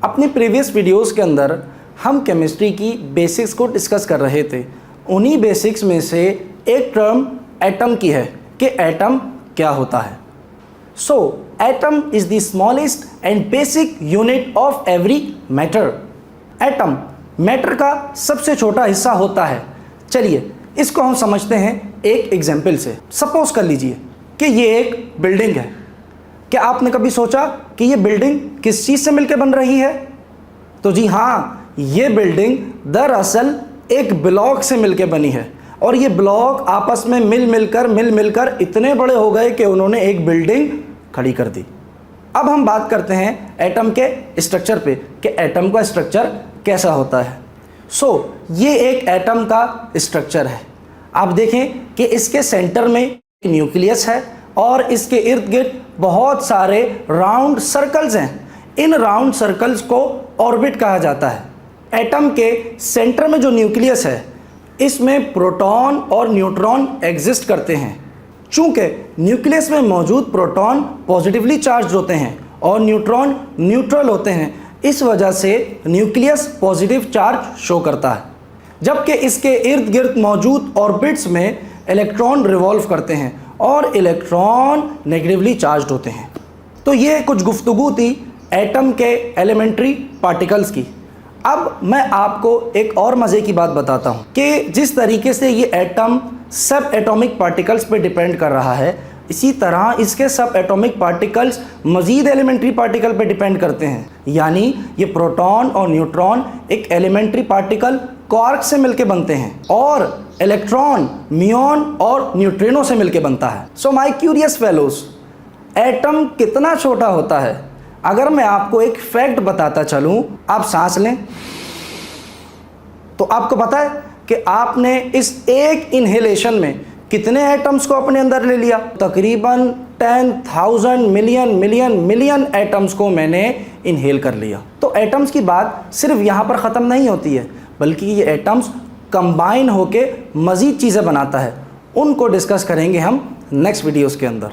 अपनी previous videos के अंदर हम केमिस्ट्री की बेसिक्स को डिस्कस कर रहे थे। उन्हीं बेसिक्स में से एक टर्म एटम की है कि एटम क्या होता है। So atom is the smallest and basic unit of every matter. Atom matter का सबसे छोटा हिस्सा होता है। चलिए इसको हम समझते हैं एक एग्जाम्पल से। सपोज कर लीजिए कि ये एक बिल्डिंग है। क्या आपने कभी सोचा कि ये बिल्डिंग किस चीज़ से मिलकर बन रही है? तो जी हाँ, ये बिल्डिंग दरअसल एक ब्लॉक से मिलकर बनी है और ये ब्लॉक आपस में मिल मिलकर इतने बड़े हो गए कि उन्होंने एक बिल्डिंग खड़ी कर दी। अब हम बात करते हैं एटम के स्ट्रक्चर पे कि एटम का स्ट्रक्चर कैसा होता है। ये एक एटम का स्ट्रक्चर है। आप देखें कि इसके सेंटर में न्यूक्लियस है और इसके इर्द गिर्द बहुत सारे राउंड सर्कल्स हैं। इन राउंड सर्कल्स को ऑर्बिट कहा जाता है। एटम के सेंटर में जो न्यूक्लियस है, इसमें प्रोटॉन और न्यूट्रॉन एग्जिस्ट करते हैं। चूंकि न्यूक्लियस में मौजूद प्रोटॉन पॉजिटिवली चार्ज होते हैं और न्यूट्रॉन न्यूट्रल होते हैं, इस वजह से न्यूक्लियस पॉजिटिव चार्ज शो करता है, जबकि इसके इर्द गिर्द मौजूद ऑर्बिट्स में इलेक्ट्रॉन रिवॉल्व करते हैं और इलेक्ट्रॉन नेगेटिवली चार्ज होते हैं। तो ये कुछ गुफ्तगू थी एटम के एलिमेंट्री पार्टिकल्स की। अब मैं आपको एक और मज़े की बात बताता हूँ कि जिस तरीके से ये एटम सब एटॉमिक पार्टिकल्स पे डिपेंड कर रहा है, इसी तरह इसके सब एटॉमिक पार्टिकल्स मज़ीद एलिमेंट्री पार्टिकल पे डिपेंड करते हैं। यानी ये प्रोटॉन और न्यूट्रॉन एक एलिमेंट्री पार्टिकल क्वार्क से मिलके बनते हैं और इलेक्ट्रॉन म्यूऑन और न्यूट्रिनो से मिलके बनता है। So my curious fellows, atom कितना छोटा होता है? अगर मैं आपको एक फैक्ट बताता चलूं, आप सांस लें तो आपको पता है कि आपने इस एक इनहेलेशन में कितने एटम्स को अपने अंदर ले लिया? तकरीबन 10,000 मिलियन एटम्स को मैंने इनहेल कर लिया। तो एटम्स की बात सिर्फ यहाँ पर ख़त्म नहीं होती है, बल्कि ये एटम्स कंबाइन होके मज़ीद चीज़ें बनाता है। उनको डिस्कस करेंगे हम नेक्स्ट वीडियोज़ के अंदर।